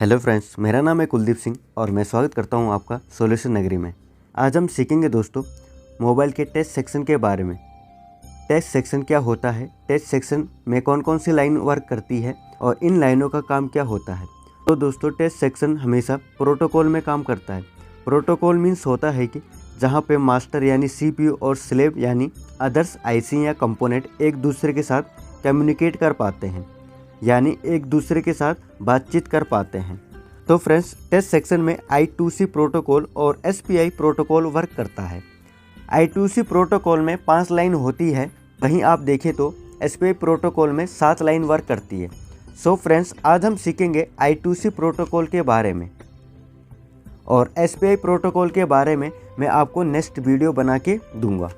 Hello friends, मेरा नाम है कुलदीप सिंह और मैं स्वागत करता हूं आपका सॉल्यूशन नगरी में। आज हम सीखेंगे दोस्तों मोबाइल के टेस्ट सेक्शन के बारे में। टेस्ट सेक्शन क्या होता है, टेस्ट सेक्शन में कौन कौन सी लाइन वर्क करती है और इन लाइनों का काम क्या होता है। तो दोस्तों टेस्ट सेक्शन हमेशा प्रोटोकॉल में काम करता है। प्रोटोकॉल मीन्स होता है कि जहाँ पे मास्टर यानी CPU और स्लेव यानी अदर्स IC या कंपोनेंट एक दूसरे के साथ कम्युनिकेट कर पाते हैं, यानी एक दूसरे के साथ बातचीत कर पाते हैं। तो फ्रेंड्स टेस्ट सेक्शन में I2C प्रोटोकॉल और SPI प्रोटोकॉल वर्क करता है। I2C प्रोटोकॉल में 5 लाइन होती है, वहीं आप देखें तो SPI प्रोटोकॉल में 7 लाइन वर्क करती है। सो फ्रेंड्स आज हम सीखेंगे I2C प्रोटोकॉल के बारे में और SPI प्रोटोकॉल के बारे में मैं आपको नेक्स्ट वीडियो बना के दूंगा।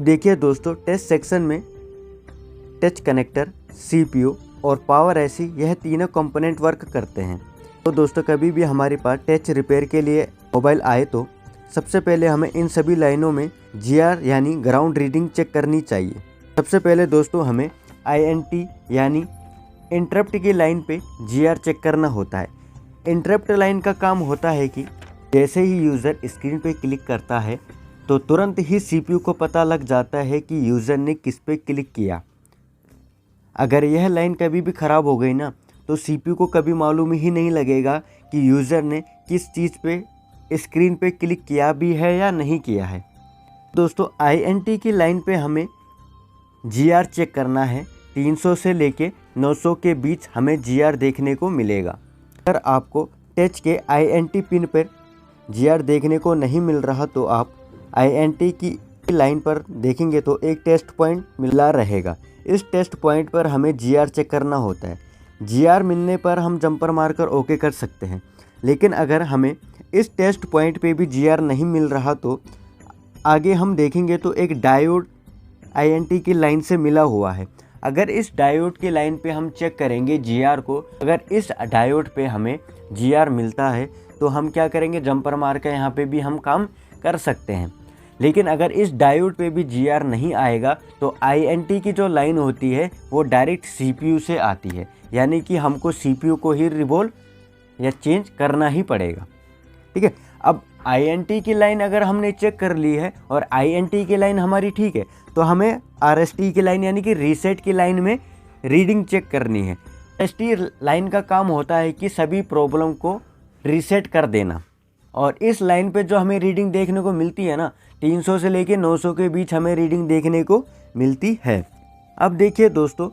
देखिए दोस्तों टेस्ट सेक्शन में टच कनेक्टर, CPU और पावर IC यह तीनों कंपोनेंट वर्क करते हैं। तो दोस्तों कभी भी हमारे पास टच रिपेयर के लिए मोबाइल आए तो सबसे पहले हमें इन सभी लाइनों में GR यानी ग्राउंड रीडिंग चेक करनी चाहिए। सबसे पहले दोस्तों हमें INT यानी इंटरप्ट की लाइन पे GR चेक करना होता है। इंटरप्ट लाइन का काम होता है कि जैसे ही यूज़र स्क्रीन पे क्लिक करता है तो तुरंत ही CPU को पता लग जाता है कि यूज़र ने किस पे क्लिक किया। अगर यह लाइन कभी भी ख़राब हो गई ना तो CPU को कभी मालूम ही नहीं लगेगा कि यूज़र ने किस चीज़ पे स्क्रीन पे क्लिक किया भी है या नहीं किया है। दोस्तों INT की लाइन पे हमें GR चेक करना है। 300 से लेके 900 के बीच हमें GR देखने को मिलेगा। अगर आपको टच के INT पिन पर GR देखने को नहीं मिल रहा तो आप INT की लाइन पर देखेंगे तो एक टेस्ट पॉइंट मिला रहेगा। इस टेस्ट पॉइंट पर हमें GR चेक करना होता है। GR मिलने पर हम जंपर मारकर ओके कर सकते हैं, लेकिन अगर हमें इस टेस्ट पॉइंट पे भी GR नहीं मिल रहा तो आगे हम देखेंगे तो एक डायोड INT की लाइन से मिला हुआ है। अगर इस डायोड की लाइन पे हम चेक करेंगे GR को, अगर इस डायोड पे हमें GR मिलता है तो हम क्या करेंगे, जंपर मार कर यहाँ पे भी हम काम कर सकते हैं। लेकिन अगर इस डायोड पे भी GR नहीं आएगा तो INT की जो लाइन होती है वो डायरेक्ट CPU से आती है, यानी कि हमको CPU को ही रिवॉल्व या चेंज करना ही पड़ेगा। ठीक है, अब INT की लाइन अगर हमने चेक कर ली है और INT की लाइन हमारी ठीक है तो हमें RST की लाइन यानी कि रीसेट की लाइन में रीडिंग चेक करनी है। RST लाइन का काम होता है कि सभी प्रॉब्लम को रीसेट कर देना, और इस लाइन पे जो हमें रीडिंग देखने को मिलती है ना 300 से लेके 900 के बीच हमें रीडिंग देखने को मिलती है। अब देखिए दोस्तों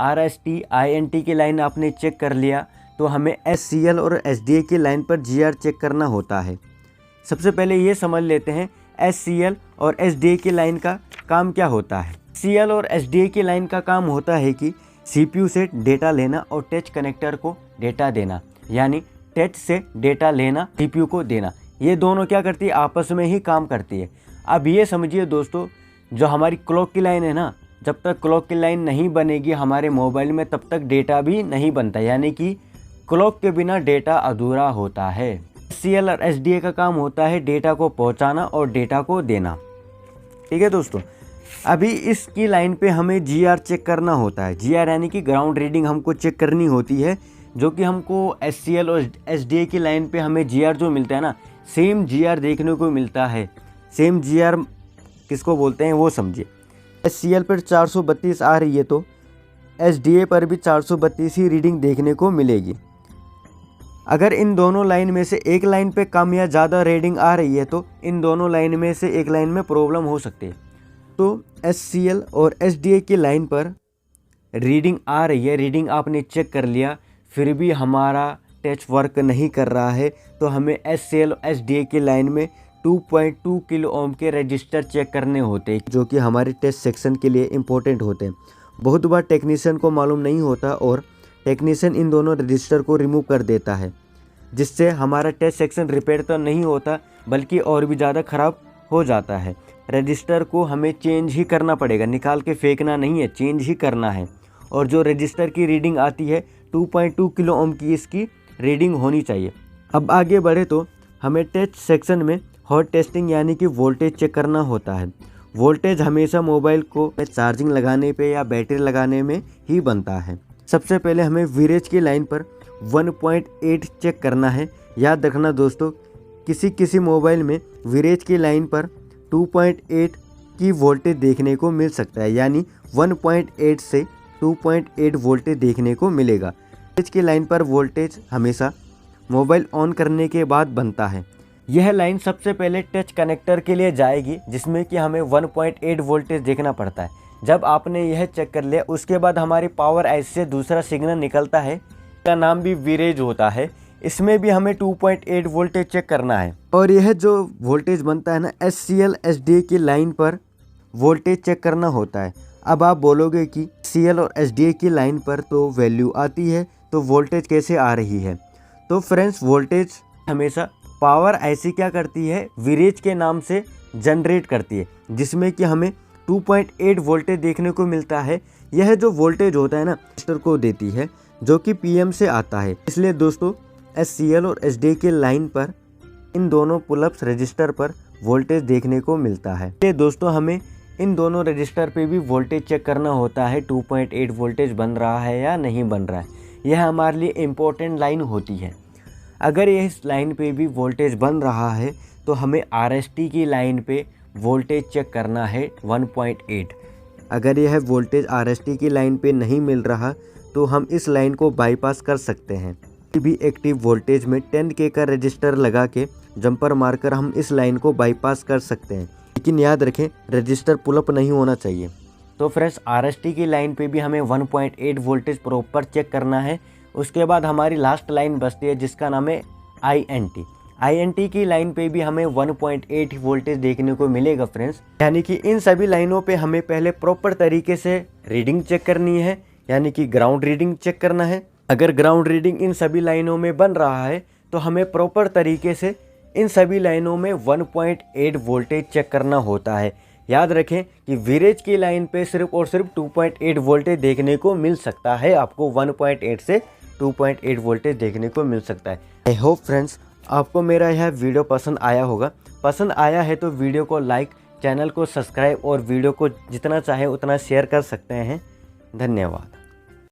RST INT की लाइन आपने चेक कर लिया तो हमें SCL और SDA की लाइन पर GR चेक करना होता है। सबसे पहले ये समझ लेते हैं SCL और SDA की लाइन का काम क्या होता है। SCL और SDA की लाइन का काम होता है कि CPU से डेटा लेना और टच कनेक्टर को डेटा देना, यानी टच से डेटा लेना CPU को देना। ये दोनों क्या करती है, आपस में ही काम करती है। अब ये समझिए दोस्तों, जो हमारी क्लॉक की लाइन है ना, जब तक क्लॉक की लाइन नहीं बनेगी हमारे मोबाइल में तब तक डेटा भी नहीं बनता, यानी कि क्लॉक के बिना डेटा अधूरा होता है। SCL और SDA का काम होता है डेटा को पहुंचाना और डेटा को देना। ठीक है दोस्तों, अभी इसकी लाइन पे हमें GR चेक करना होता है। GR यानी कि ग्राउंड रीडिंग हमको चेक करनी होती है, जो कि हमको SCL और SDA की लाइन पे हमें GR जो मिलता है ना, सेम GR देखने को मिलता है। सेम GR किसको बोलते हैं वो समझिए। SCL पर 432 आ रही है तो SDA पर भी 432 ही रीडिंग देखने को मिलेगी। अगर इन दोनों लाइन में से एक लाइन पे कम या ज़्यादा रीडिंग आ रही है तो इन दोनों लाइन में से एक लाइन में प्रॉब्लम हो सकती है। तो SCL और SDA की लाइन पर रीडिंग आ रही है, रीडिंग आपने चेक कर लिया, फिर भी हमारा टच वर्क नहीं कर रहा है तो हमें SCL और SDA की लाइन में 2.2 किलो ओम के रजिस्टर चेक करने होते हैं, जो कि हमारे टेस्ट सेक्शन के लिए इम्पोर्टेंट होते हैं। बहुत बार टेक्नीशियन को मालूम नहीं होता और टेक्नीशियन इन दोनों रजिस्टर को रिमूव कर देता है, जिससे हमारा टेस्ट सेक्शन रिपेयर तो नहीं होता बल्कि और भी ज़्यादा ख़राब हो जाता है। रजिस्टर को हमें चेंज ही करना पड़ेगा, निकाल के फेंकना नहीं है, चेंज ही करना है। और जो रजिस्टर की रीडिंग आती है 2.2 किलो ओम की इसकी रीडिंग होनी चाहिए। अब आगे बढ़े तो हमें टच सेक्शन में हॉट टेस्टिंग यानी कि वोल्टेज चेक करना होता है। वोल्टेज हमेशा मोबाइल को चार्जिंग लगाने पे या बैटरी लगाने में ही बनता है। सबसे पहले हमें वीरेज की लाइन पर 1.8 चेक करना है। याद रखना दोस्तों, किसी मोबाइल में वीरेज की लाइन पर 2.8 की वोल्टेज देखने को मिल सकता है, यानी 1.8 से 2.8 वोल्टेज देखने को मिलेगा। वीरेज की लाइन पर वोल्टेज हमेशा मोबाइल ऑन करने के बाद बनता है। यह लाइन सबसे पहले टच कनेक्टर के लिए जाएगी, जिसमें कि हमें 1.8 वोल्टेज देखना पड़ता है। जब आपने यह चेक कर लिया, उसके बाद हमारी पावर आईसी से दूसरा सिग्नल निकलता है, इसका नाम भी वीरेज होता है। इसमें भी हमें 2.8 वोल्टेज चेक करना है। और यह जो वोल्टेज बनता है ना, SCL SDA की लाइन पर वोल्टेज चेक करना होता है। अब आप बोलोगे कि SCL और SDA की लाइन पर तो वैल्यू आती है, तो वोल्टेज कैसे आ रही है? तो फ्रेंड्स, वोल्टेज हमेशा पावर आईसी क्या करती है, वीरेज के नाम से जनरेट करती है, जिसमें कि हमें 2.8 वोल्टेज देखने को मिलता है। यह जो वोल्टेज होता है ना, रजिस्टर को देती है, जो कि PM से आता है। इसलिए दोस्तों, SCL और SDA के लाइन पर इन दोनों पुलअप्स रजिस्टर पर वोल्टेज देखने को मिलता है। इसलिए दोस्तों, हमें इन दोनों रजिस्टर पे भी वोल्टेज चेक करना होता है, 2.8 वोल्टेज बन रहा है या नहीं बन रहा है। यह हमारे लिए इम्पोर्टेंट लाइन होती है। अगर यह इस लाइन पे भी वोल्टेज बन रहा है, तो हमें RST की लाइन पे वोल्टेज चेक करना है 1.8। अगर यह वोल्टेज RST की लाइन पे नहीं मिल रहा, तो हम इस लाइन को बाईपास कर सकते हैं। भी एक्टिव वोल्टेज में 10K का रजिस्टर लगा के जंपर मारकर हम इस लाइन को बाईपास कर सकते हैं, लेकिन याद रखें, रजिस्टर पुलअप नहीं होना चाहिए। तो फ्रेंड्स, RST की लाइन पे भी हमें 1.8 वोल्टेज प्रॉपर चेक करना है। उसके बाद हमारी लास्ट लाइन बचती है, जिसका नाम है INT की लाइन पे भी हमें 1.8 वोल्टेज देखने को मिलेगा फ्रेंड्स। यानी कि इन सभी लाइनों पे हमें पहले प्रॉपर तरीके से रीडिंग चेक करनी है, यानी कि ग्राउंड रीडिंग चेक करना है। अगर ग्राउंड रीडिंग इन सभी लाइनों में बन रहा है, तो हमें प्रॉपर तरीके से इन सभी लाइनों में 1.8 वोल्टेज चेक करना होता है। याद रखें कि वीरेज की लाइन पे सिर्फ और सिर्फ 2.8 वोल्टेज देखने को मिल सकता है। आपको 1.8 से 2.8 वोल्टेज देखने को मिल सकता है। आई होप फ्रेंड्स, आपको मेरा यह वीडियो पसंद आया होगा। पसंद आया है तो वीडियो को लाइक, चैनल को सब्सक्राइब और वीडियो को जितना चाहे उतना शेयर कर सकते हैं। धन्यवाद।